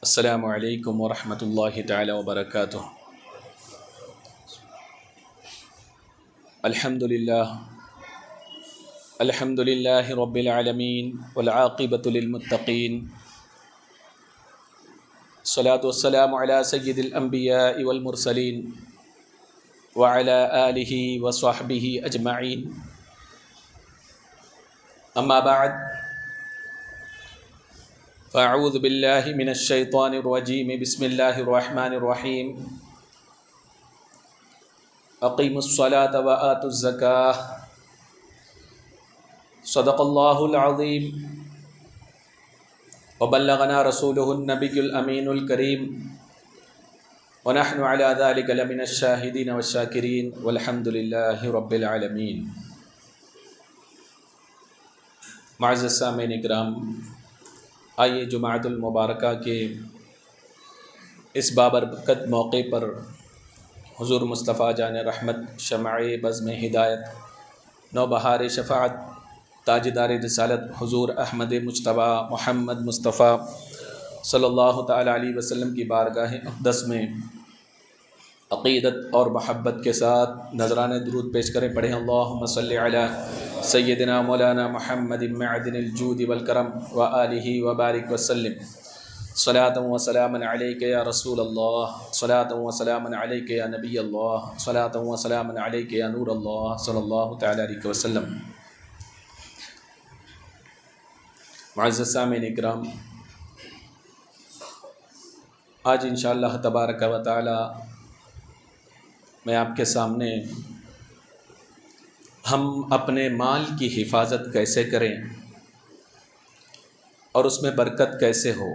السلام علیکم ورحمۃ اللہ تعالی وبرکاتہ۔ الحمد للہ رب العالمین والعاقبۃ للمتقین، الصلاۃ والسلام علی سید الانبیاء والمرسلین وعلی آلہ وصحبہ اجمعین، اما بعد فاعوذ باللہ من الشیطان الرجیم، بسم اللہ الرحمن الرحیم۔ اقیموا الصلاۃ وآتوا الزکاۃ، صدق اللہ العظیم وبلغنا رسولہ النبی الامین الکریم، ونحن علی ذلک لمن الشاہدین والشاکرین، والحمد للہ رب العالمین۔ معزز سامعین اکرام، آئیے جمعۃ المبارکہ کے اس بابرکت موقع پر حضور مصطفیٰ جان رحمت، شمع بزم ہدایت، نوبہار شفاعت، تاجدار رسالت حضور احمد مجتبیٰ محمد مصطفیٰ صلی اللہ تعالی علیہ وسلم کی بارگاہ اقدس میں عقیدت اور محبت کے ساتھ نذرانہ درود پیش کریں۔ پڑھیں اللہم صلی علی سیدنا مولانا محمد معدن الجود والکرم وآلہ وبارک وسلم، صلاۃ و سلام علیک یا رسول اللہ، صلاۃ و سلام علیک یا نبی اللہ، صلاۃ و سلام علیک یا نور اللہ صلی اللہ تعالی علیہ وسلم۔ معزز سامعین اکرام، آج انشاءاللہ تبارک و تعالی میں آپ کے سامنے ہم اپنے مال کی حفاظت کیسے کریں اور اس میں برکت کیسے ہو،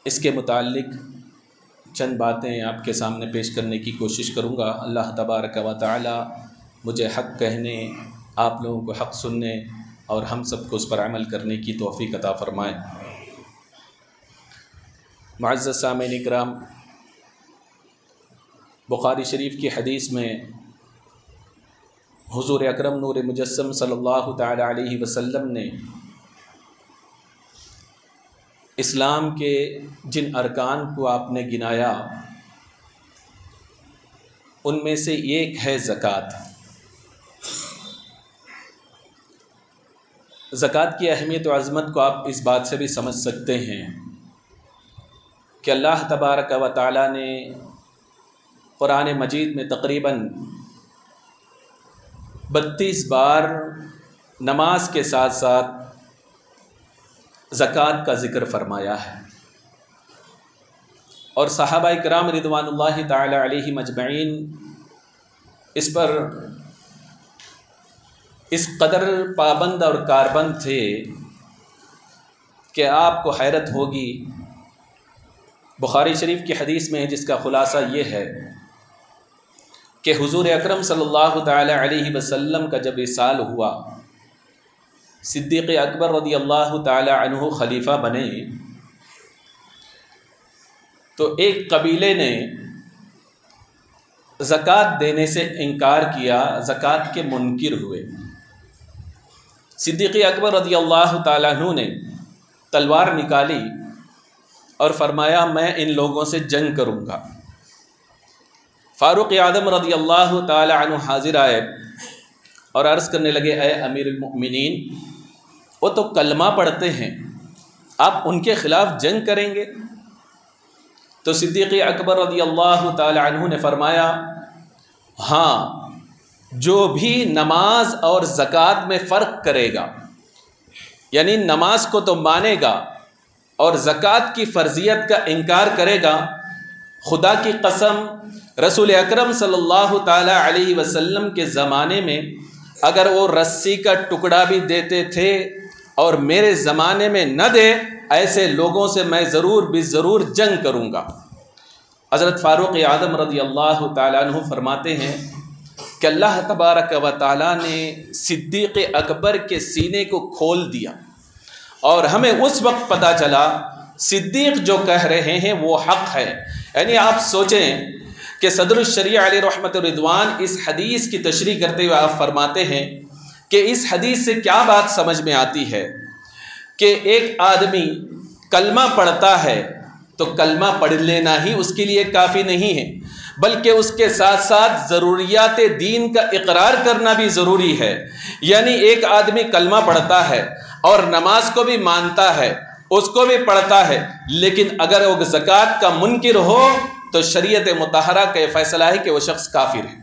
اس کے متعلق چند باتیں آپ کے سامنے پیش کرنے کی کوشش کروں گا۔ اللہ تبارک و تعالی مجھے حق کہنے، آپ لوگوں کو حق سننے اور ہم سب کو اس پر عمل کرنے کی توفیق عطا فرمائے۔ معزز سامعین اکرام، بخاری شریف کی حدیث میں حضور اکرم نور مجسم صلی اللہ تعالی علیہ وسلم نے اسلام کے جن ارکان کو آپ نے گنایا، ان میں سے ایک ہے زکوٰۃ۔ زکوٰۃ کی اہمیت و عظمت کو آپ اس بات سے بھی سمجھ سکتے ہیں کہ اللہ تبارک و تعالی نے قرآن مجید میں تقریباً 32 بار نماز کے ساتھ ساتھ زکوٰۃ کا ذکر فرمایا ہے، اور صحابہ کرام رضوان اللہ تعالی علیہم اجمعین اس پر اس قدر پابند اور کاربند تھے کہ آپ کو حیرت ہوگی۔ بخاری شریف کی حدیث میں ہے، جس کا خلاصہ یہ ہے کہ حضور اکرم صلی اللہ تعالی علیہ وسلم کا جب وصال ہوا، صدیق اکبر رضی اللہ تعالی عنہ خلیفہ بنے، تو ایک قبیلے نے زکوٰۃ دینے سے انکار کیا، زکوٰۃ کے منکر ہوئے۔ صدیق اکبر رضی اللہ تعالی عنہ نے تلوار نکالی اور فرمایا میں ان لوگوں سے جنگ کروں گا۔ فاروق اعظم رضی اللہ تعالی عنہ حاضر آئے اور عرض کرنے لگے، اے امیر المؤمنین، وہ تو کلمہ پڑھتے ہیں، آپ ان کے خلاف جنگ کریں گے؟ تو صدیق اکبر رضی اللہ تعالی عنہ نے فرمایا، ہاں، جو بھی نماز اور زکوٰۃ میں فرق کرے گا، یعنی نماز کو تو مانے گا اور زکوٰۃ کی فرضیت کا انکار کرے گا، خدا کی قسم رسول اکرم صلی اللہ تعالی علیہ وسلم کے زمانے میں اگر وہ رسی کا ٹکڑا بھی دیتے تھے اور میرے زمانے میں نہ دے، ایسے لوگوں سے میں ضرور جنگ کروں گا۔ حضرت فاروق اعظم رضی اللہ تعالیٰ عنہ فرماتے ہیں کہ اللہ تبارک و تعالیٰ نے صدیق اکبر کے سینے کو کھول دیا، اور ہمیں اس وقت پتہ چلا صدیق جو کہہ رہے ہیں وہ حق ہے۔ یعنی آپ سوچیں کہ صدر الشریعہ علیہ رحمت الرضوان اس حدیث کی تشریح کرتے ہوئے آپ فرماتے ہیں کہ اس حدیث سے کیا بات سمجھ میں آتی ہے کہ ایک آدمی کلمہ پڑھتا ہے تو کلمہ پڑھ لینا ہی اس کے لیے کافی نہیں ہے، بلکہ اس کے ساتھ ساتھ ضروریات دین کا اقرار کرنا بھی ضروری ہے۔ یعنی ایک آدمی کلمہ پڑھتا ہے اور نماز کو بھی مانتا ہے، اس کو بھی پڑھتا ہے، لیکن اگر وہ زکوٰۃ کا منکر ہو تو شریعت مطہرہ کا یہ فیصلہ ہے کہ وہ شخص کافر ہے۔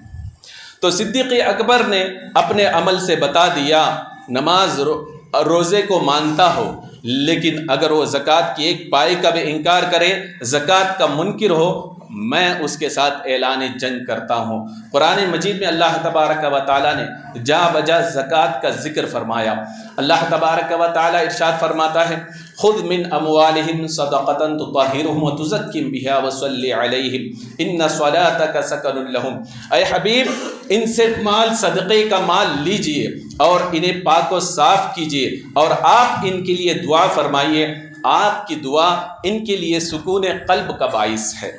تو صدیق اکبر نے اپنے عمل سے بتا دیا، نماز روزے کو مانتا ہو لیکن اگر وہ زکوٰۃ کی ایک پائی کا بھی انکار کرے، زکوٰۃ کا منکر ہو، میں اس کے ساتھ اعلان جنگ کرتا ہوں۔ قرآن مجید میں اللہ تبارک و تعالیٰ نے جا بجا زکوٰۃ کا ذکر فرمایا۔ اللہ تبارک و تعالیٰ ارشاد فرماتا ہے، خذ من اموالہم صدقۃ تطہرہم وتزکیہم بہا وصلی علیہم ان صلاتک سکن لہم۔ اے حبیب، ان سے مال، صدقے کا مال لیجئے اور انہیں پاک و صاف کیجئے اور آپ ان کے لیے دعا فرمائیے، آپ کی دعا ان کے لیے سکون قلب کا باعث ہے۔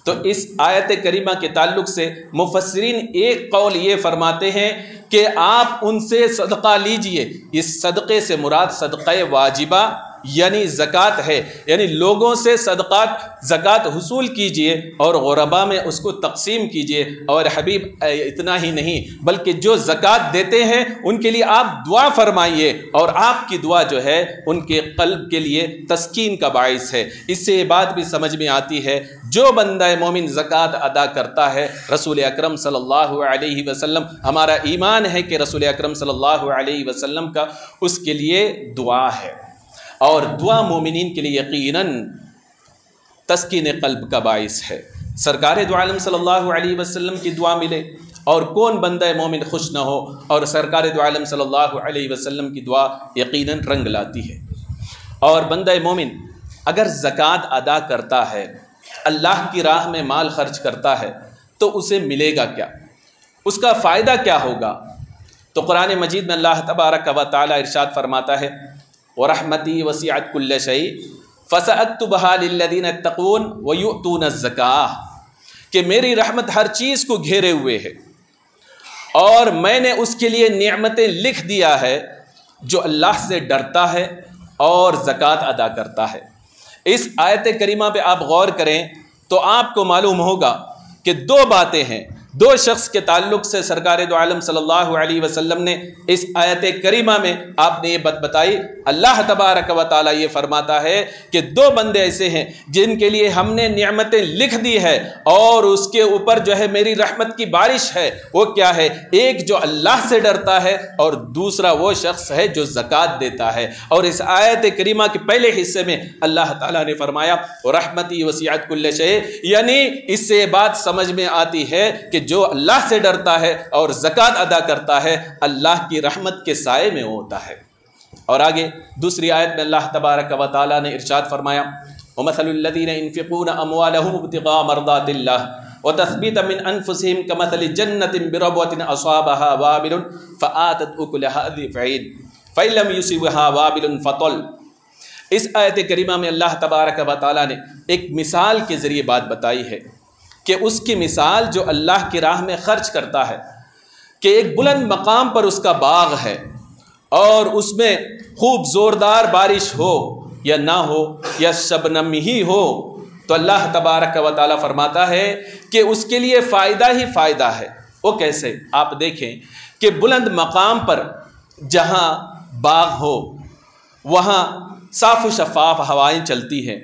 تو اس آیت کریمہ کے تعلق سے مفسرین ایک قول یہ فرماتے ہیں کہ آپ ان سے صدقہ لیجئے۔ اس صدقے سے مراد صدقہ واجبہ یعنی زکوٰۃ ہے، یعنی لوگوں سے زکوٰۃ حصول کیجئے اور غربا میں اس کو تقسیم کیجئے۔ اور حبیب اتنا ہی نہیں بلکہ جو زکوٰۃ دیتے ہیں ان کے لیے آپ دعا فرمائیے اور آپ کی دعا جو ہے ان کے قلب کے لیے تسکین کا باعث ہے۔ اس سے یہ بات بھی سمجھ میں آتی ہے، جو بندہ مومن زکوٰۃ ادا کرتا ہے، رسول اکرم صلی اللہ علیہ وسلم، ہمارا ایمان ہے کہ رسول اکرم صلی اللہ علیہ وسلم کا اس کے لیے دعا ہے، اور دعا مومنین کے لیے یقیناً تسکین قلب کا باعث ہے۔ سرکار دو عالم صلی اللہ علیہ وسلم کی دعا ملے اور کون بندہ مومن خوش نہ ہو، اور سرکار دو عالم صلی اللہ علیہ وسلم کی دعا یقیناً رنگ لاتی ہے۔ اور بندہ مومن اگر زکوٰۃ ادا کرتا ہے، اللہ کی راہ میں مال خرچ کرتا ہے، تو اسے ملے گا کیا؟ اس کا فائدہ کیا ہوگا؟ تو قرآن مجید میں اللہ تبارک و تعالی ارشاد فرماتا ہے، وَرَحْمَتِي وَسِعَتْ كُلَّ شَيْءٍ فَسَأَكْتُبُهَا لِلَّذِينَ يَتَّقُونَ وَيُؤْتُونَ الزَّكَاةَ، کہ میری رحمت ہر چیز کو گھیرے ہوئے ہے اور میں نے اس کے لیے نعمتیں لکھ دیا ہے جو اللہ سے ڈرتا ہے اور زکوٰۃ ادا کرتا ہے۔ اس آیت کریمہ پہ آپ غور کریں تو آپ کو معلوم ہوگا کہ دو باتیں ہیں۔ دو شخص کے تعلق سے سرکار دو عالم صلی اللہ علیہ وسلم نے اس آیت کریمہ میں آپ نے یہ بات بتائی۔ اللہ تبارک و تعالیٰ یہ فرماتا ہے کہ دو بندے ایسے ہیں جن کے لیے ہم نے نعمتیں لکھ دی ہے اور اس کے اوپر جو ہے میری رحمت کی بارش ہے۔ وہ کیا ہے؟ ایک جو اللہ سے ڈرتا ہے اور دوسرا وہ شخص ہے جو زکوٰۃ دیتا ہے۔ اور اس آیت کریمہ کے پہلے حصے میں اللہ تعالیٰ نے فرمایا رحمتی وسعت کل شیء، یعنی اس سے یہ بات سمجھ میں آتی ہے کہ جو اللہ سے ڈرتا ہے اور زکوٰۃ ادا کرتا ہے، اللہ کی رحمت کے سائے میں ہوتا ہے۔ اور آگے دوسری آیت میں اللہ تبارک و تعالیٰ نے ارشاد فرمایا، وَمَثَلُ الَّذِينَ يُنْفِقُونَ أَمْوَالَهُمُ ابْتِغَاءَ مَرْضَاتِ اللَّهِ وَتَثْبِيتًا مِنْ أَنفُسِهِمْ كَمَثَلِ جَنَّةٍ بِرَبْوَةٍ أَصَابَهَا وَابِلٌ فَآتَتْ أُكُلَهَا ضِعْفَيْنِ فَإِن لَّمْ يُصِبْهَا وَابِلٌ فَطَلٌ۔ اس آیت کریمہ میں اللہ تبارک و تعالیٰ نے ایک مثال کے ذریعے بات بتائی ہے کہ اس کی مثال جو اللہ کی راہ میں خرچ کرتا ہے، کہ ایک بلند مقام پر اس کا باغ ہے اور اس میں خوب زوردار بارش ہو یا نہ ہو یا شبنم ہی ہو، تو اللہ تبارک و تعالیٰ فرماتا ہے کہ اس کے لیے فائدہ ہی فائدہ ہے۔ وہ کیسے؟ آپ دیکھیں کہ بلند مقام پر جہاں باغ ہو وہاں صاف و شفاف ہوائیں چلتی ہیں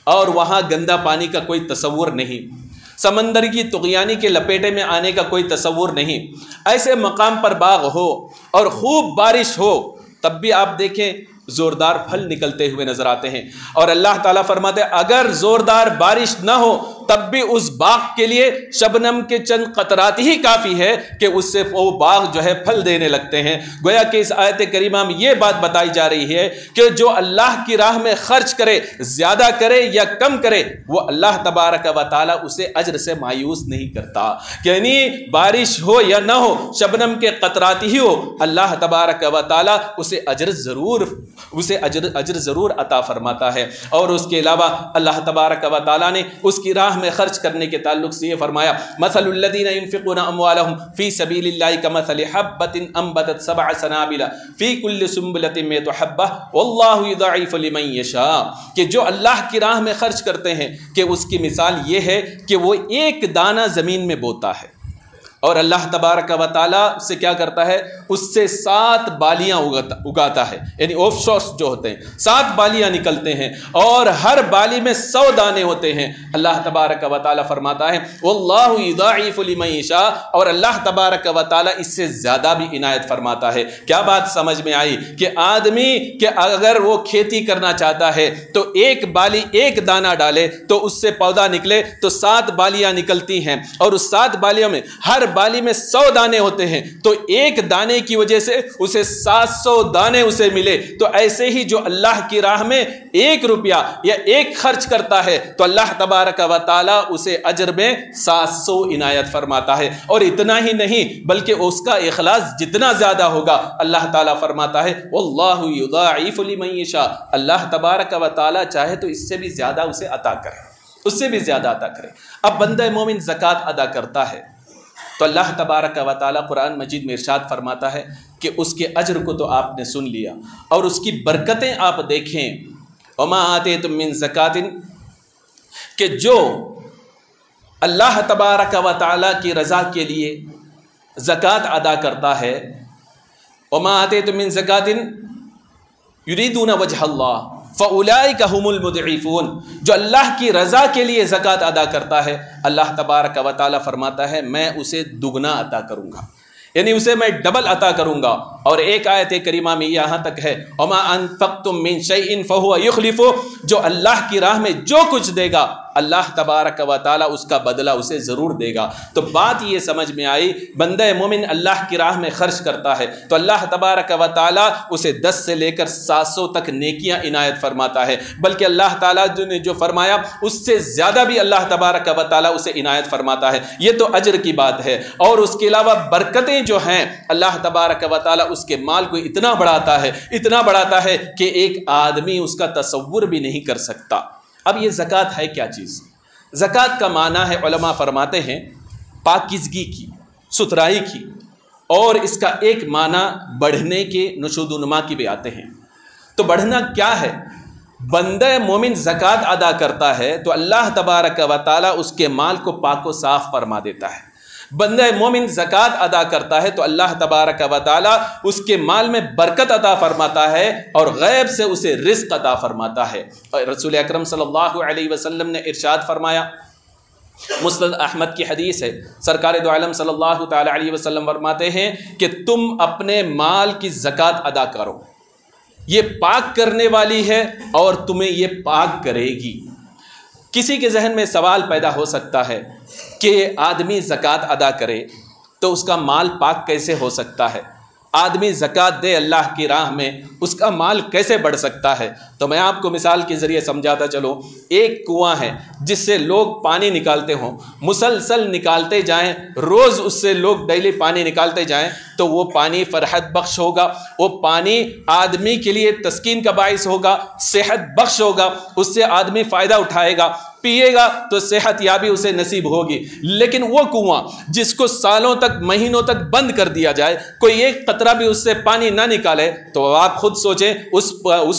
اور وہاں گندا پانی کا کوئی تصور نہیں، سمندر کی طغیانی کے لپیٹے میں آنے کا کوئی تصور نہیں۔ ایسے مقام پر باغ ہو اور خوب بارش ہو تب بھی آپ دیکھیں زوردار پھل نکلتے ہوئے نظر آتے ہیں۔ اور اللہ تعالیٰ فرماتے ہیں اگر زوردار بارش نہ ہو تب بھی اس باغ کے لیے شبنم کے چند قطرات ہی کافی ہے کہ اس سے وہ باغ جو ہے پھل دینے لگتے ہیں۔ گویا کہ اس آیت کریمہ میں یہ بات بتائی جا رہی ہے کہ جو اللہ کی راہ میں خرچ کرے، زیادہ کرے یا کم کرے، وہ اللہ تبارک و تعالیٰ اسے اجر سے مایوس نہیں کرتا۔ یعنی بارش ہو یا نہ ہو، شبنم کے قطرات ہی ہو، اللہ تبارک و تعالیٰ اسے اجر ضرور عطا فرماتا ہے۔ اور اس کے علاوہ اللہ تبارک و تعالیٰ نے اس کی راہ میں خرچ کرنے کے تعلق سے یہ فرمایا مثل الذین ينفقون اموالهم فی سبیل اللہ کمثل حبۃ انبتت 7 سنابل فی کل سنبلۃ 100 حبۃ واللہ یضاعف لمن یشاء، کہ جو اللہ کی راہ میں خرچ کرتے ہیں کہ اس کی مثال یہ ہے کہ وہ ایک دانہ زمین میں بوتا ہے اور اللہ تبارک و تعالیٰ سے کیا کرتا ہے، اس سے 7 بالیاں اگاتا ہے، یعنی آف شورس جو ہوتے ہیں 7 بالیاں نکلتے ہیں اور ہر بالی میں 100 دانے ہوتے ہیں۔ اللہ تبارک و تعالیٰ فرماتا ہے واللہ یضاعف لمن یشاء، اور اللہ تبارک و تعالیٰ اس سے زیادہ بھی عنایت فرماتا ہے۔ کیا بات سمجھ میں آئی کہ آدمی کہ اگر وہ کھیتی کرنا چاہتا ہے تو ایک بالی ایک دانہ ڈالے تو اس سے پودا نکلے تو 7 بالیاں نکلتی ہیں، اور اس 7 بالیوں میں ہر بالی میں 100 دانے ہوتے ہیں، تو ایک دانے کی وجہ سے اسے 700 دانے اسے ملے۔ تو ایسے ہی جو اللہ کی راہ میں 1 روپیہ یا 1 خرچ کرتا ہے تو اللہ تبارک و تعالیٰ اسے اجر میں 700 عنایت فرماتا ہے۔ اور اتنا ہی نہیں بلکہ اس کا اخلاص جتنا زیادہ ہوگا اللہ تعالیٰ فرماتا ہے واللہ یضاعف لمن یشاء، اللہ تبارک و تعالیٰ چاہے تو اس سے بھی زیادہ اسے عطا کرے، اس سے بھی زیادہ عطا کرے۔ اب بندہ مومن زکوٰۃ ادا کرتا ہے تو اللہ تبارک و تعالیٰ قرآن مجید میں ارشاد فرماتا ہے کہ اس کے اجر کو تو آپ نے سن لیا اور اس کی برکتیں آپ دیکھیں، وما آتیتم من زکوٰۃ، کہ جو اللہ تبارک و تعالیٰ کی رضا کے لیے زکوٰۃ ادا کرتا ہے، وما آتیتم من زکوٰۃ یریدون وجہ اللہ فَأُولَئِكَ هُمُ الْمُضْعِفُونَ، جو اللہ کی رضا کے لیے زکوٰۃ ادا کرتا ہے اللہ تبارک و تعالیٰ فرماتا ہے میں اسے دگنا عطا کروں گا، یعنی اسے میں ڈبل عطا کروں گا۔ اور ایک آیت کریمہ میں یہاں تک ہے وَمَا أَنفَقْتُم مِّن شَيْءٍ فَهُوَ يُخْلِفُهُ، جو اللہ کی راہ میں جو کچھ دے گا اللہ تبارک و تعالیٰ اس کا بدلہ اسے ضرور دے گا۔ تو بات یہ سمجھ میں آئی بندہ مومن اللہ کی راہ میں خرچ کرتا ہے تو اللہ تبارک و تعالیٰ اسے 10 سے لے کر 700 تک نیکیاں عنایت فرماتا ہے، بلکہ اللہ تعالیٰ نے جو فرمایا اس سے زیادہ بھی اللہ تبارک و تعالیٰ اسے عنایت فرماتا ہے۔ یہ تو اجر کی بات ہے، اور اس کے علاوہ برکتیں جو ہیں اللہ تبارک و تعالیٰ اس کے مال کو اتنا بڑھاتا ہے کہ ایک آدمی اس کا تصور بھی نہیں کر سکتا۔ اب یہ زکوٰۃ ہے کیا چیز؟ زکوٰۃ کا معنی ہے، علماء فرماتے ہیں پاکیزگی کی، ستھرائی کی، اور اس کا ایک معنی بڑھنے کے، نشود و نما کی بھی آتے ہیں۔ تو بڑھنا کیا ہے؟ بندہ مومن زکوٰۃ ادا کرتا ہے تو اللہ تبارک و تعالیٰ اس کے مال کو پاک و صاف فرما دیتا ہے۔ بندہ مومن زکوٰۃ ادا کرتا ہے تو اللہ تبارک و تعالیٰ اس کے مال میں برکت عطا فرماتا ہے اور غیب سے اسے رزق عطا فرماتا ہے۔ اور رسول اکرم صلی اللہ علیہ وسلم نے ارشاد فرمایا، مسند احمد کی حدیث ہے، سرکار دو عالم صلی اللہ تعالی علیہ وسلم فرماتے ہیں کہ تم اپنے مال کی زکوٰۃ ادا کرو، یہ پاک کرنے والی ہے اور تمہیں یہ پاک کرے گی۔ کسی کے ذہن میں سوال پیدا ہو سکتا ہے کہ آدمی زکوٰۃ ادا کرے تو اس کا مال پاک کیسے ہو سکتا ہے؟ آدمی زکوٰۃ دے اللہ کی راہ میں، اس کا مال کیسے بڑھ سکتا ہے؟ تو میں آپ کو مثال کے ذریعے سمجھاتا چلوں۔ ایک کنواں ہے جس سے لوگ پانی نکالتے ہوں، مسلسل نکالتے جائیں، روز اس سے لوگ ڈیلی پانی نکالتے جائیں تو وہ پانی فرحت بخش ہوگا، وہ پانی آدمی کے لیے تسکین کا باعث ہوگا، صحت بخش ہوگا، اس سے آدمی فائدہ اٹھائے گا، پیے گا تو صحت یابی اسے نصیب ہوگی۔ لیکن وہ کنواں جس کو سالوں تک، مہینوں تک بند کر دیا جائے، کوئی ایک قطرہ بھی اس سے پانی نہ نکالے، تو آپ خود سوچیں اس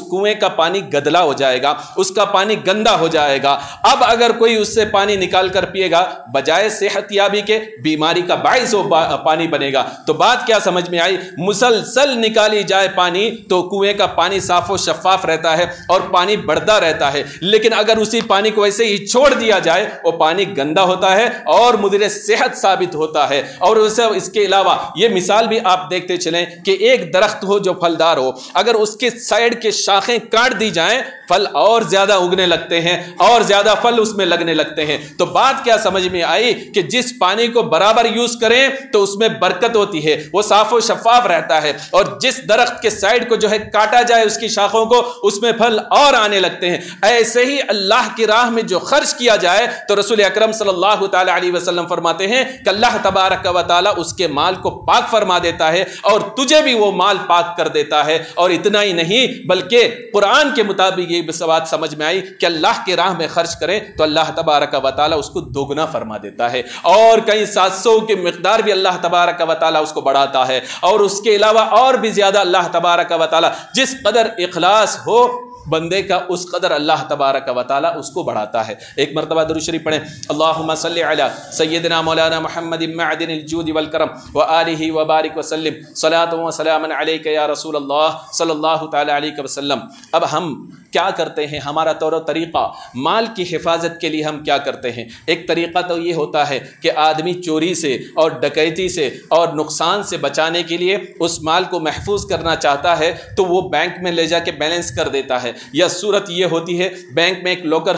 کنویں کا پانی گدلا ہو جائے گا، اس کا پانی گندا ہو جائے گا۔ اب اگر کوئی اس سے پانی نکال کر پیے گا، بجائے صحت یابی کے بیماری کا باعث وہ پانی بنے گا۔ تو بات کیا سمجھ میں آئی؟ مسلسل نکالی جائے پانی تو کنویں کا پانی صاف و شفاف رہتا ہے اور پانی بڑھتا رہتا ہے، لیکن اگر اسی پانی کو ایسے چھوڑ دیا جائے وہ پانی گندا ہوتا ہے اور مضر صحت ثابت ہوتا ہے۔ اور اس کے علاوہ یہ مثال بھی آپ دیکھتے چلیں کہ ایک درخت ہو جو پھلدار ہو، اگر اس کے سائیڈ کے شاخیں کاٹ دی جائیں پھل اور زیادہ اگنے لگتے ہیں اور زیادہ پھل اس میں لگنے لگتے ہیں۔ تو بات کیا سمجھ میں آئی کہ جس پانی کو برابر یوز کریں تو اس میں برکت ہوتی ہے، وہ صاف و شفاف رہتا ہے، اور جس درخت کے سائیڈ کو جو ہے کاٹا جائے اس کی شاخوں کو، اس میں پھل اور آنے لگتے ہیں۔ ایسے ہی اللہ کی راہ میں جو خرچ کیا جائے تو رسول اکرم صلی اللہ تعالی علیہ وسلم فرماتے ہیں کہ اللہ تبارک و تعالی اس کے مال کو پاک فرما دیتا ہے اور تجھے بھی وہ مال پاک کر دیتا ہے۔ اور اور اتنا ہی نہیں بلکہ قرآن کے مطابق یہ بات سمجھ میں آئی کہ اللہ کے راہ میں خرچ کریں تو اللہ تبارک و تعالیٰ اس کو دوگنا فرما دیتا ہے، اور کہیں 700 کی مقدار بھی اللہ تبارک و تعالیٰ اس کو بڑھاتا ہے، اور اس کے علاوہ اور بھی زیادہ اللہ تبارک و تعالیٰ جس قدر اخلاص ہو بندے کا اس قدر اللہ تبارک و تعالیٰ اس کو بڑھاتا ہے۔ ایک مرتبہ درود شریف پڑھیں، اللہم صلی علی سیدنا مولانا محمد معدن الجود والکرم وآلہ وبارک وسلم صلاۃ و سلام علیک یا رسول اللہ صلی اللہ تعالیٰ علیہ وسلم۔ اب ہم کیا کرتے ہیں، ہمارا طور و طریقہ مال کی حفاظت کے لیے ہم کیا کرتے ہیں؟ ایک طریقہ تو یہ ہوتا ہے کہ آدمی چوری سے اور ڈکیتی سے اور نقصان سے بچانے کے لیے اس مال کو محفوظ کرنا چاہتا ہے تو وہ بینک میں لے جا کے بیلنس کر دیتا ہے، یا صورت یہ ہوتی ہے بینک میں ایک لاکر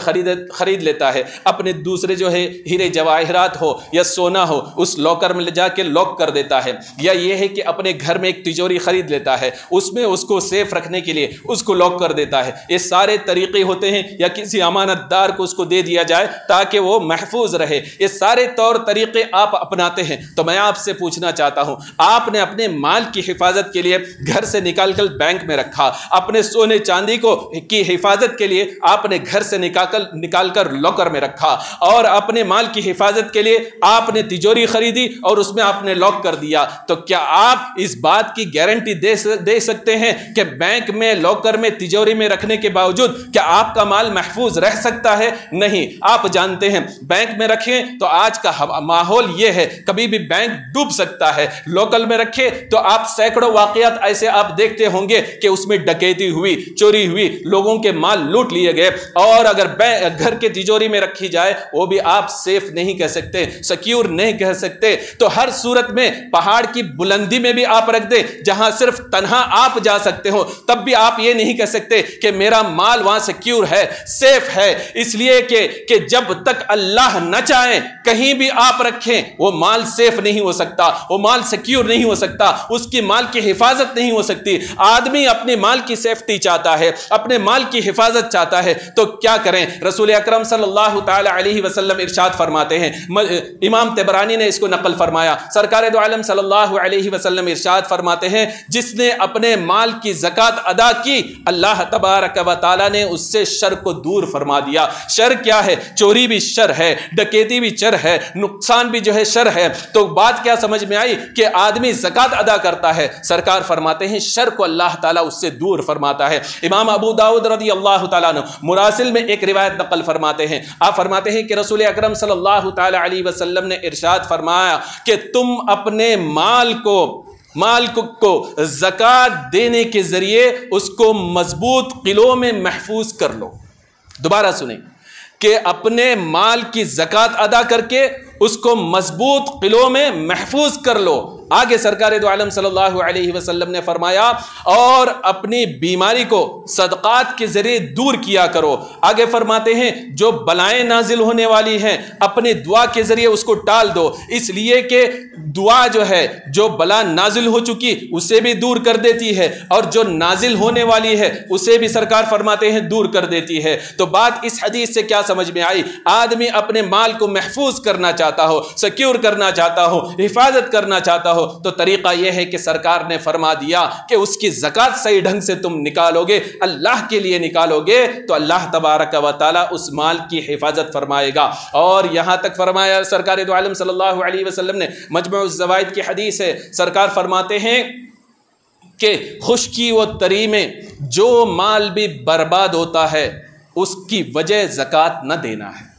خرید لیتا ہے، اپنے دوسرے جو ہے ہیرے جواہرات ہو یا سونا ہو اس لاکر میں لے جا کے لاک کر دیتا ہے، یا یہ ہے کہ اپنے گھر میں ایک تجوری خرید لیتا ہے، اس میں اس کو سیف رکھنے کے لیے اس کو لاک کر دیتا ہے۔ یہ سارے طریقے ہوتے ہیں، یا کسی امانت دار کو اس کو دے دیا جائے تاکہ وہ محفوظ رہے۔ یہ سارے طور طریقے آپ اپناتے ہیں، تو میں آپ سے پوچھنا چاہتا ہوں، آپ نے اپنے مال کی حفاظت کے لیے گھر سے نکال کر بینک میں رکھا، اپنے سونے چاندی کو کی حفاظت کے لیے آپ نے گھر سے نکال کر لاکر میں رکھا، اور اپنے مال کی حفاظت کے لیے آپ نے تجوری خریدی اور اس میں آپ نے لاک کر دیا، تو کیا آپ اس بات کی گارنٹی دے سکتے ہیں کہ بینک میں لاکر میں تجوری میں رکھنے کے باوجود کیا آپ کا مال محفوظ رہ سکتا ہے؟ نہیں۔ آپ جانتے ہیں بینک میں رکھیں تو آج کا ماحول یہ ہے کبھی بھی بینک ڈوب سکتا ہے، لوکل میں رکھے تو آپ سینکڑوں واقعات ایسے آپ دیکھتے ہوں گے کہ اس میں ڈکیتی ہوئی، چوری ہوئی، لوگوں کے مال لوٹ لیے گئے، اور اگر گھر کے تجوری میں رکھی جائے وہ بھی آپ سیف نہیں کہہ سکتے، سیکیور نہیں کہہ سکتے۔ تو ہر صورت میں پہاڑ کی بلندی میں بھی آپ رکھ دیں جہاں صرف تنہا آپ جا سکتے ہو، تب بھی آپ یہ نہیں کہہ سکتے کہ میرا مال وہاں سیکیور ہے، سیف ہے، اس لیے کہ جب تک اللہ نہ چاہیں کہیں بھی آپ رکھیں وہ مال سیف نہیں ہو سکتا، وہ مال سیکیور نہیں ہو سکتا، اس کی مال کی حفاظت نہیں ہو سکتی۔ آدمی اپنے مال کی سیفٹی چاہتا ہے، اپنے مال کی حفاظت چاہتا ہے، تو کیا کریں؟ رسول اکرم صلی اللہ تعالی علیہ وسلم ارشاد فرماتے ہیں، امام طبرانی نے اس کو نقل فرمایا، سرکار دو عالم صلی اللہ علیہ وسلم ارشاد فرماتے ہیں، جس نے اپنے مال کی زکوٰۃ ادا کی اللہ تبارک و تعالیٰ نے اس سے شر کو دور فرما دیا۔ شر کیا ہے؟ چوری بھی شر ہے، ڈکیتی بھی شر ہے، نقصان بھی جو ہے شر ہے۔ تو بات کیا سمجھ میں آئی کہ آدمی زکوٰۃ ادا کرتا ہے، سرکار فرماتے ہیں شر کو اللہ تعالیٰ اس سے دور فرماتا ہے۔ امام ابو داؤد رضی اللہ تعالیٰ عنہ مراسل میں ایک روایت نقل فرماتے ہیں، آپ فرماتے ہیں کہ رسول اکرم صلی اللہ تعالی علیہ وسلم نے ارشاد فرمایا کہ تم اپنے مال کو زکوٰۃ دینے کے ذریعے اس کو مضبوط قلعوں میں محفوظ کر لو۔ دوبارہ سنیں کہ اپنے مال کی زکوٰۃ ادا کر کے اس کو مضبوط قلعوں میں محفوظ کر لو۔ آگے سرکار دو عالم صلی اللہ علیہ وسلم نے فرمایا اور اپنی بیماری کو صدقات کے ذریعے دور کیا کرو۔ آگے فرماتے ہیں جو بلائیں نازل ہونے والی ہیں اپنی دعا کے ذریعے اس کو ٹال دو، اس لیے کہ دعا جو ہے جو بلا نازل ہو چکی اسے بھی دور کر دیتی ہے، اور جو نازل ہونے والی ہے اسے بھی سرکار فرماتے ہیں دور کر دیتی ہے۔ تو بات اس حدیث سے کیا سمجھ میں آئی؟ آدمی اپنے مال کو محفوظ کرنا چاہتا ہو، سیکیور کرنا چاہتا ہو، حفاظت کرنا چاہتا ہو، تو طریقہ یہ ہے کہ سرکار نے فرما دیا کہ اس کی زکوٰۃ صحیح ڈھنگ سے تم نکالو گے، اللہ کے لیے نکالو گے تو اللہ تبارک و تعالی اس مال کی حفاظت فرمائے گا۔ اور یہاں تک فرمایا سرکار دو عالم صلی اللہ علیہ وسلم نے، مجموع الزوائد کی حدیث ہے، سرکار فرماتے ہیں کہ خشکی و تری میں جو مال بھی برباد ہوتا ہے اس کی وجہ زکوٰۃ نہ دینا ہے۔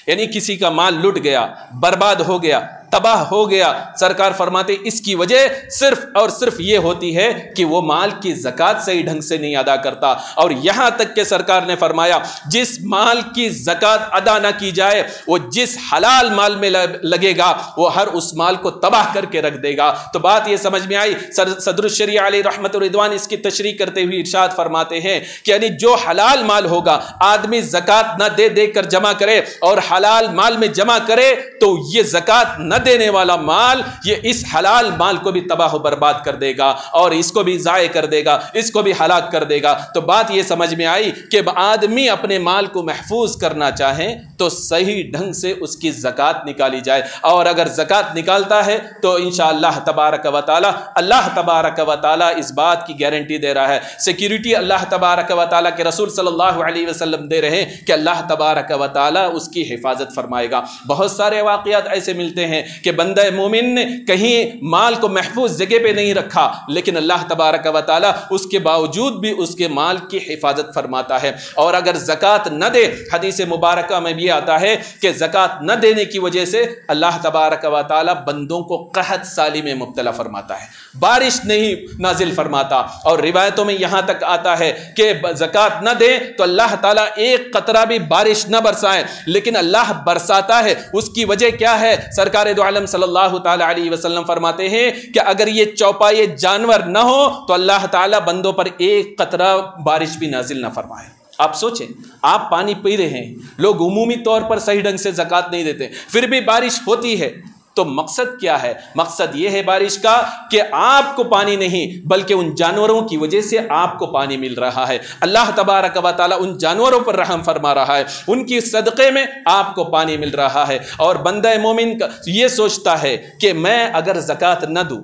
یعنی کسی کا مال لٹ گیا، برباد ہو گیا، تباہ ہو گیا، سرکار فرماتے اس کی وجہ صرف اور صرف یہ ہوتی ہے کہ وہ مال کی زکوٰۃ صحیح ڈھنگ سے نہیں ادا کرتا۔ اور یہاں تک کہ سرکار نے فرمایا جس مال کی زکوٰۃ ادا نہ کی جائے وہ جس حلال مال میں لگے گا وہ ہر اس مال کو تباہ کر کے رکھ دے گا۔ تو بات یہ سمجھ میں آئی، صدر الشریعہ علیہ رحمت الرضوان اس کی تشریح کرتے ہوئے ارشاد فرماتے ہیں کہ یعنی جو حلال مال ہوگا آدمی زکوٰۃ نہ دے کر جمع کرے اور حلال مال میں جمع کرے تو یہ زکوٰۃ نہ دینے والا مال یہ اس حلال مال کو بھی تباہ و برباد کر دے گا اور اس کو بھی ضائع کر دے گا، اس کو بھی ہلاک کر دے گا۔ تو بات یہ سمجھ میں آئی کہ آدمی اپنے مال کو محفوظ کرنا چاہیں تو صحیح ڈھنگ سے اس کی زکوٰۃ نکالی جائے، اور اگر زکوٰۃ نکالتا ہے تو انشاءاللہ تبارک و تعالی اللہ تبارک و تعالی اس بات کی گارنٹی دے رہا ہے، سیکیورٹی اللہ تبارک و تعالی کے رسول صلی اللہ علیہ وسلم دے رہے ہیں کہ اللہ تبارک و تعالی اس کی حفاظت فرمائے گا۔ بہت سارے واقعات ایسے ملتے ہیں کہ بندہ مومن نے کہیں مال کو محفوظ جگہ پہ نہیں رکھا، لیکن اللہ تبارک و تعالی اس کے باوجود بھی اس کے مال کی حفاظت فرماتا ہے۔ اور اگر زکوٰۃ نہ دے، حدیث مبارکہ میں بھی آتا ہے کہ زکوٰۃ نہ دینے کی وجہ سے اللہ تبارک و تعالی بندوں کو قحط سالی میں مبتلا فرماتا ہے، بارش نہیں نازل فرماتا۔ اور روایتوں میں یہاں تک آتا ہے کہ زکوٰۃ نہ دے تو اللہ تعالیٰ ایک قطرہ بھی بارش نہ برسائے، لیکن اللہ برساتا ہے۔ اس کی وجہ کیا ہے؟ سرکار دو عالم صلی اللہ تعالیٰ علیہ وسلم فرماتے ہیں کہ اگر یہ چوپائے جانور نہ ہو تو اللہ تعالیٰ بندوں پر ایک قطرہ بارش بھی نازل نہ فرمائے۔ آپ سوچیں، آپ پانی پی رہے ہیں، لوگ عمومی طور پر صحیح ڈھنگ سے زکوٰۃ نہیں دیتے، پھر بھی بارش ہوتی ہے، تو مقصد کیا ہے؟ مقصد یہ ہے بارش کا کہ آپ کو پانی نہیں بلکہ ان جانوروں کی وجہ سے آپ کو پانی مل رہا ہے۔ اللہ تبارک و تعالیٰ ان جانوروں پر رحم فرما رہا ہے، ان کی صدقے میں آپ کو پانی مل رہا ہے۔ اور بندہ مومن یہ سوچتا ہے کہ میں اگر زکوٰۃ نہ دوں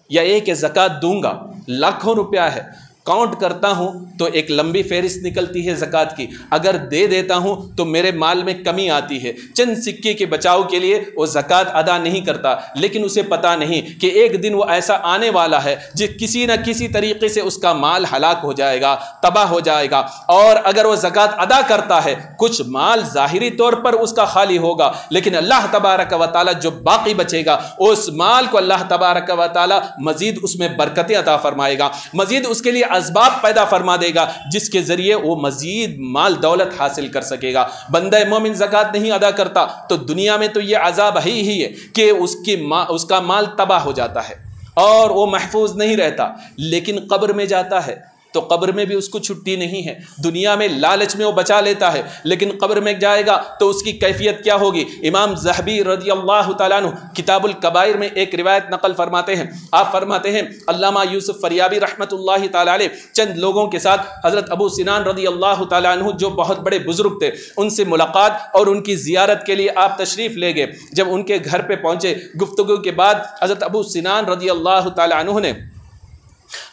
یا ایک زکوٰۃ دوں گا، لاکھوں روپیہ ہے، کاؤنٹ کرتا ہوں تو ایک لمبی فہرست نکلتی ہے زکوٰۃ کی، اگر دے دیتا ہوں تو میرے مال میں کمی آتی ہے، چند سکے کے بچاؤ کے لیے وہ زکوٰۃ ادا نہیں کرتا، لیکن اسے پتہ نہیں کہ ایک دن وہ ایسا آنے والا ہے جو کسی نہ کسی طریقے سے اس کا مال ہلاک ہو جائے گا، تباہ ہو جائے گا۔ اور اگر وہ زکوٰۃ ادا کرتا ہے، کچھ مال ظاہری طور پر اس کا خالی ہوگا، لیکن اللہ تبارک و تعالیٰ جو باقی بچے گا اس مال کو اللہ تبارک و تعالیٰ مزید اس میں برکتیں عطا فرمائے گا، مزید اس کے لیے اسباب پیدا فرما دے گا جس کے ذریعے وہ مزید مال دولت حاصل کر سکے گا۔ بندہ مومن زکوٰۃ نہیں ادا کرتا تو دنیا میں تو یہ عذاب ہی ہے کہ اس کا مال تباہ ہو جاتا ہے اور وہ محفوظ نہیں رہتا، لیکن قبر میں جاتا ہے تو قبر میں بھی اس کو چھٹی نہیں ہے۔ دنیا میں لالچ میں وہ بچا لیتا ہے، لیکن قبر میں جائے گا تو اس کی کیفیت کیا ہوگی؟ امام ذہبی رضی اللہ تعالیٰ عنہ کتاب الکبائر میں ایک روایت نقل فرماتے ہیں، آپ فرماتے ہیں علامہ یوسف فریابی رحمۃ اللہ تعالیٰ علیہ چند لوگوں کے ساتھ حضرت ابو سنان رضی اللہ تعالیٰ عنہ جو بہت بڑے بزرگ تھے، ان سے ملاقات اور ان کی زیارت کے لیے آپ تشریف لے گئے۔ جب ان کے گھر پہ پہنچے، گفتگو کے بعد حضرت ابو سنان رضی اللہ تعالیٰ عنہ نے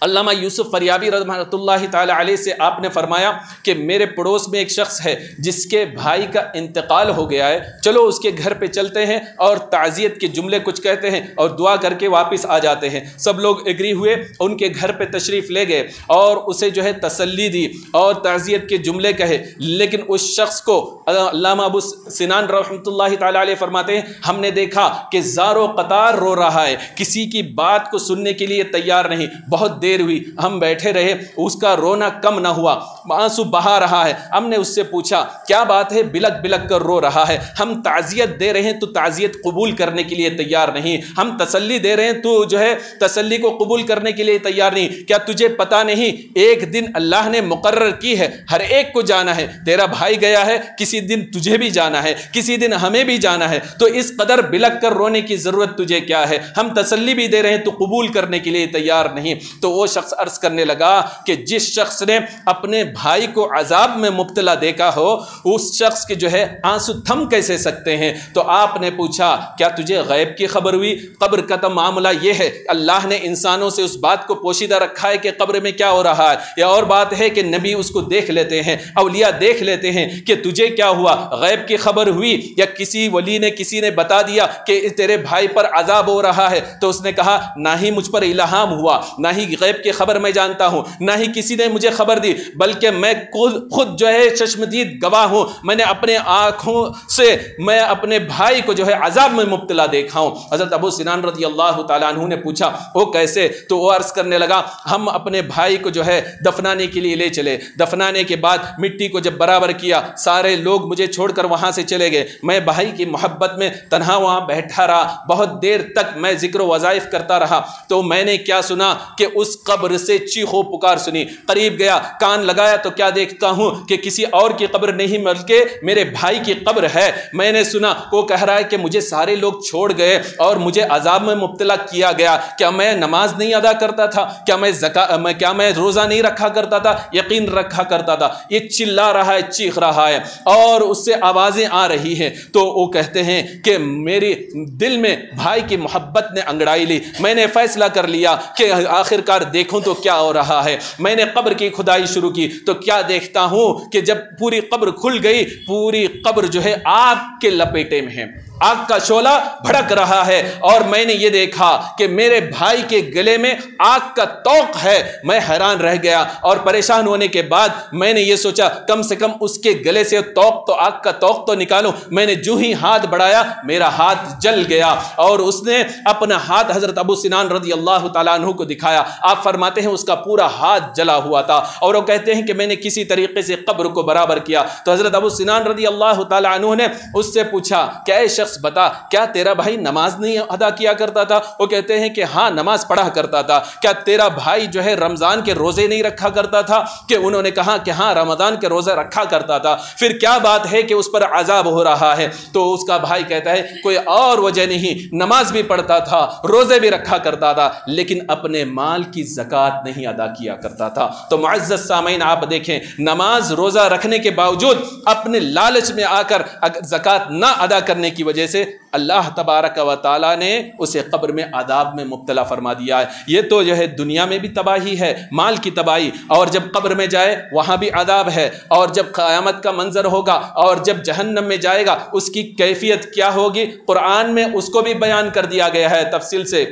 علامہ یوسف فریابی رحمۃ اللہ تعالیٰ علیہ سے آپ نے فرمایا کہ میرے پڑوس میں ایک شخص ہے جس کے بھائی کا انتقال ہو گیا ہے، چلو اس کے گھر پہ چلتے ہیں اور تعزیت کے جملے کچھ کہتے ہیں اور دعا کر کے واپس آ جاتے ہیں۔ سب لوگ ایگری ہوئے، ان کے گھر پہ تشریف لے گئے اور اسے جو ہے تسلی دی اور تعزیت کے جملے کہے، لیکن اس شخص کو علامہ ابو سنان رحمۃ اللہ تعالیٰ علیہ فرماتے ہیں ہم نے دیکھا کہ زارو قطار رو رہا ہے، کسی کی بات کو سننے کے لیے تیار نہیں۔ بہت دیر ہوئی، ہم بیٹھے رہے، اس کا رونا کم نہ ہوا، آنسو بہا رہا ہے۔ ہم نے اس سے پوچھا کیا بات ہے، بلک بلک کر رو رہا ہے؟ ہم تعزیت دے رہے ہیں تو تعزیت قبول کرنے کے لیے تیار نہیں، ہم تسلی دے رہے ہیں تو جو ہے تسلی کو قبول کرنے کے لیے تیار نہیں۔ کیا تجھے پتا نہیں ایک دن اللہ نے مقرر کی ہے، ہر ایک کو جانا ہے، تیرا بھائی گیا ہے، کسی دن تجھے بھی جانا ہے، کسی دن ہمیں بھی جانا ہے، تو اس قدر بلک کر رونے کی ضرورت تجھے کیا ہے؟ ہم تسلی بھی دے رہے ہیں تو قبول کرنے کے لیے تیار نہیں۔ تو وہ شخص عرض کرنے لگا کہ جس شخص نے اپنے بھائی کو عذاب میں مبتلا دیکھا ہو اس شخص کے جو ہے آنسو تھم کیسے سکتے ہیں؟ تو آپ نے پوچھا کیا تجھے غیب کی خبر ہوئی؟ قبر کا تو معاملہ یہ ہے، اللہ نے انسانوں سے اس بات کو پوشیدہ رکھا ہے کہ قبر میں کیا ہو رہا ہے، یا اور بات ہے کہ نبی اس کو دیکھ لیتے ہیں، اولیاء دیکھ لیتے ہیں کہ تجھے کیا ہوا، غیب کی خبر ہوئی یا کسی ولی نے کسی نے بتا دیا کہ تیرے بھائی پر عذاب ہو رہا ہے؟ تو اس نے کہا نہ ہی مجھ پر الہام ہوا، نہ ہی غیب کی خبر میں جانتا ہوں، نہ ہی کسی نے مجھے خبر دی، بلکہ میں خود جو ہے چشمدید گواہ ہوں، میں نے اپنے آنکھوں سے میں اپنے بھائی کو جو ہے عذاب میں مبتلا دیکھا ہوں۔ حضرت ابو سنان رضی اللہ تعالیٰ عنہ نے پوچھا وہ کیسے؟ تو وہ عرض کرنے لگا ہم اپنے بھائی کو جو ہے دفنانے کے لیے لے چلے، دفنانے کے بعد مٹی کو جب برابر کیا سارے لوگ مجھے چھوڑ کر وہاں سے چلے گئے، میں بھائی کی محبت میں تنہا وہاں بیٹھا رہا، بہت دیر تک میں ذکر و وظائف کرتا رہا، تو میں نے کیا سنا کہ اس اس قبر سے چیخو پکار سنی، قریب گیا، کان لگایا تو کیا دیکھتا ہوں کہ کسی اور کی قبر نہیں بلکہ میرے بھائی کی قبر ہے۔ میں نے سنا وہ کہہ رہا ہے کہ مجھے سارے لوگ چھوڑ گئے اور مجھے عذاب میں مبتلا کیا گیا، کیا میں نماز نہیں ادا کرتا تھا، کیا میں روزہ نہیں رکھا کرتا تھا؟ یقین رکھا کرتا تھا۔ یہ چلا رہا ہے، چیخ رہا ہے اور اس سے آوازیں آ رہی ہیں۔ تو وہ کہتے ہیں کہ میری دل میں بھائی کی محبت نے انگڑائی لی، میں نے فیصلہ کر لیا کہ آخر کار دیکھوں تو کیا ہو رہا ہے۔ میں نے قبر کی کھدائی شروع کی تو کیا دیکھتا ہوں کہ جب پوری قبر کھل گئی، پوری قبر جو ہے آگ کے لپیٹے میں ہے، آگ کا شعلہ بھڑک رہا ہے، اور میں نے یہ دیکھا کہ میرے بھائی کے گلے میں آگ کا توق ہے۔ میں حیران رہ گیا اور پریشان ہونے کے بعد میں نے یہ سوچا کم سے کم اس کے گلے سے توق تو آگ کا توق تو نکالوں۔ میں نے جو ہی ہاتھ بڑھایا میرا ہاتھ جل گیا، اور اس نے اپنا ہاتھ حضرت ابو سنان رضی اللہ تعالیٰ عنہ کو دکھایا۔ آپ فرماتے ہیں اس کا پورا ہاتھ جلا ہوا تھا، اور وہ کہتے ہیں کہ میں نے کسی طریقے سے قبر کو برابر کیا۔ تو حضرت ابو سنان رضی اللہ تعالیٰ عنہ نے اس سے پوچھا کہ اے شخص بتا، کیا تیرا بھائی نماز نہیں ادا کیا کرتا تھا؟ وہ کہتے ہیں کہ ہاں نماز پڑھا کرتا تھا۔ کیا تیرا بھائی جو ہے رمضان کے روزے نہیں رکھا کرتا تھا؟ کہ انہوں نے کہا کہ ہاں رمضان کے روزے رکھا کرتا تھا۔ پھر کیا بات ہے کہ اس پر عذاب ہو رہا ہے؟ تو اس کا بھائی کہتا ہے کوئی اور وجہ نہیں، نماز بھی پڑھتا تھا، روزے بھی رکھا کرتا تھا، لیکن اپنے مال کی زکوٰۃ نہیں ادا کیا کرتا تھا۔ تو معزز سامعین آپ دیکھیں، نماز روزہ رکھنے کے باوجود اپنے لالچ میں آ کر زکوٰۃ نہ ادا کرنے کی وجہ سے اللہ تبارک و تعالیٰ نے اسے قبر میں عذاب میں مبتلا فرما دیا ہے۔ یہ تو جو ہے دنیا میں بھی تباہی ہے، مال کی تباہی، اور جب قبر میں جائے وہاں بھی عذاب ہے، اور جب قیامت کا منظر ہوگا اور جب جہنم میں جائے گا اس کی کیفیت کیا ہوگی، قرآن میں اس کو بھی بیان کر دیا گیا ہے تفصیل سے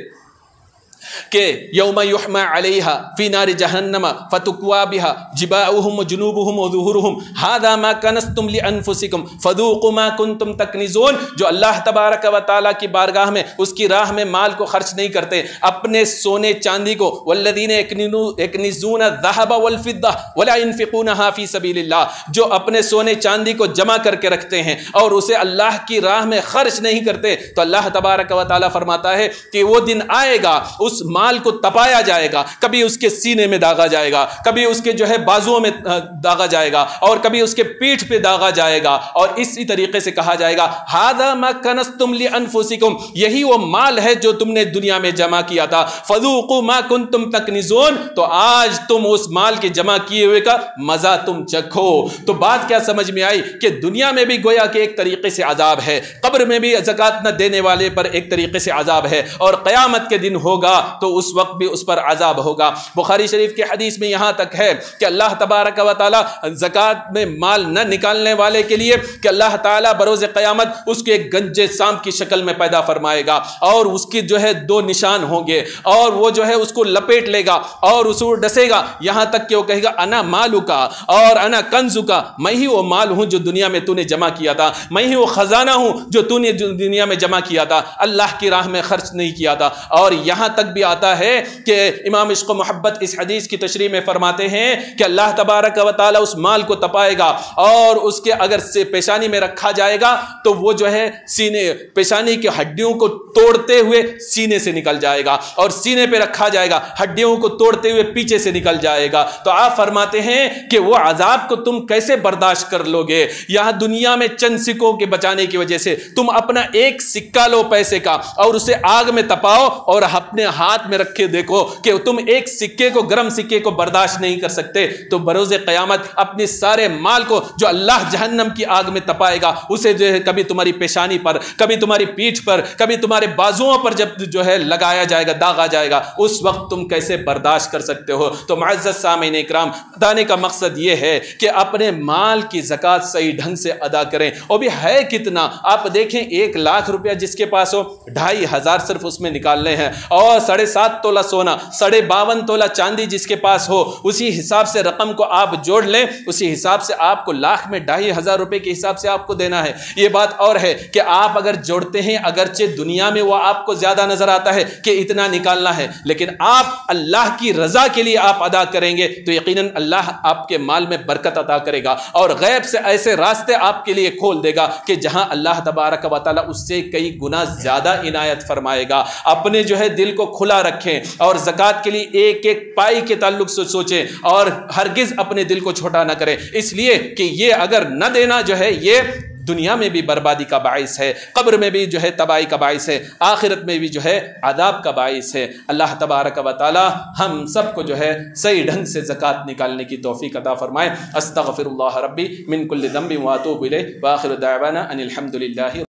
کہ یوم یحمی علیہا فی نار جہنم فتکوی بہا جباؤہم وجنوبہم وظہورہم ھذا ما کنزتم لانفسکم فذوقوا ما کنتم تکنزون۔ جو اللہ تبارک و تعالیٰ کی بارگاہ میں اس کی راہ میں مال کو خرچ نہیں کرتے، اپنے سونے چاندی کو، والذین یکنزون الذھب والفضہ ولا ينفقونھا فی سبیل اللہ، جو اپنے سونے چاندی کو جمع کر کے رکھتے ہیں اور اسے اللہ کی راہ میں خرچ نہیں کرتے، تو اللہ تبارک و تعالیٰ فرماتا ہے کہ وہ دن آئے گا اس مال کو تپایا جائے گا، کبھی اس کے سینے میں داغا جائے گا، کبھی اس کے جو ہے بازوؤں میں داغا جائے گا، اور کبھی اس کے پیٹھ پہ داغا جائے گا، اور اسی طریقے سے کہا جائے گا ھذا ما کنزتم لانفسکم، یہی وہ مال ہے جو تم نے دنیا میں جمع کیا تھا، فذوقوا ما کنتم تکنزون، تو آج تم اس مال کے جمع کیے ہوئے کا مزہ تم چکھو۔ تو بات کیا سمجھ میں آئی کہ دنیا میں بھی گویا کہ ایک طریقے سے عذاب ہے، قبر میں بھی زکوٰۃ نہ دینے والے پر ایک طریقے سے عذاب ہے، اور قیامت کے دن ہوگا تو اس وقت بھی اس پر عذاب ہوگا۔ بخاری شریف کی حدیث میں یہاں تک ہے کہ اللہ تبارک و تعالیٰ زکوٰۃ میں مال نہ نکالنے والے کے لیے کہ اللہ تعالیٰ بروز قیامت اس کے ایک گنجے سانپ کی شکل میں پیدا فرمائے گا، اور اس کی جو ہے 2 نشان ہوں گے، اور وہ جو ہے اس کو لپیٹ لے گا اور اس کو ڈسے گا، یہاں تک کہ وہ کہے گا انا مالکا اور انا کنزکا، میں ہی وہ مال ہوں جو دنیا میں تو نے جمع کیا تھا، میں ہی وہ خزانہ ہوں جو تو نے دنیا میں جمع کیا تھا، اللہ کی راہ میں خرچ نہیں کیا تھا۔ اور یہاں تک بھی آتا ہے کہ امام عشق و محبت اس حدیث کی تشریح میں فرماتے ہیں کہ اللہ تبارک و تعالیٰ اس مال کو تپائے گا، اور اس کے اگر سے پیشانی میں رکھا جائے گا تو وہ جو ہے سینے پیشانی کی ہڈیوں کو توڑتے ہوئے سینے سے نکل جائے گا، اور سینے پہ رکھا جائے گا ہڈیوں کو توڑتے ہوئے پیچھے سے نکل جائے گا۔ تو آپ فرماتے ہیں کہ وہ عذاب کو تم کیسے برداشت کر لو گے؟ یہاں دنیا میں چند سکوں کے بچانے کی وجہ سے تم اپنا ایک سکہ لو پیسے کا اور اسے آگ میں تپاؤ اور اپنے ہاتھ میں رکھے دیکھو کہ تم ایک سکے کو، گرم سکے کو برداشت نہیں کر سکتے، تو بروز قیامت اپنے سارے مال کو جو اللہ جہنم کی آگ میں تپائے گا اسے جو ہے کبھی تمہاری پیشانی پر، کبھی تمہاری پیٹھ پر، کبھی تمہارے بازوؤں پر جب جو ہے لگایا جائے گا، داغا جائے گا، اس وقت تم کیسے برداشت کر سکتے ہو؟ تو معزز سامعین اکرام، بتانے کا مقصد یہ ہے کہ اپنے مال کی زکوٰۃ صحیح ڈھنگ سے ادا کریں۔ وہ بھی ہے کتنا؟ آپ دیکھیں 1 لاکھ روپیہ جس کے پاس ہو، 2500 صرف اس میں نکالنے ہیں، اور 7.5 تولہ سونا، 52.5 تولہ چاندی جس کے پاس ہو، اسی حساب سے رقم کو آپ جوڑ لیں، اسی حساب سے آپ کو لاکھ میں 2500 روپے کے حساب سے آپ کو دینا ہے۔ یہ بات اور ہے کہ آپ اگر جوڑتے ہیں، اگرچہ دنیا میں وہ آپ کو زیادہ نظر آتا ہے کہ اتنا نکالنا ہے، لیکن آپ اللہ کی رضا کے لیے آپ ادا کریں گے تو یقیناً اللہ آپ کے مال میں برکت عطا کرے گا، اور غیب سے ایسے راستے آپ کے لیے کھول دے گا کہ جہاں اللہ تبارک و تعالیٰ اس سے کئی گنا زیادہ عنایت فرمائے گا۔ اپنے جو ہے دل کو کھلا رکھیں اور زکوٰۃ کے لیے ایک ایک پائی کے تعلق سے سوچیں اور ہرگز اپنے دل کو چھوٹا نہ کریں، اس لیے کہ یہ اگر نہ دینا جو ہے یہ دنیا میں بھی بربادی کا باعث ہے، قبر میں بھی جو ہے تباہی کا باعث ہے، آخرت میں بھی جو ہے عذاب کا باعث ہے۔ اللہ تبارک و تعالی ہم سب کو جو ہے صحیح ڈھنگ سے زکوٰۃ نکالنے کی توفیق عطا فرمائے۔ استغفر اللہ ربی من کل ذنب واتوب الیہ، وآخر دعوانا ان الحمد للہ۔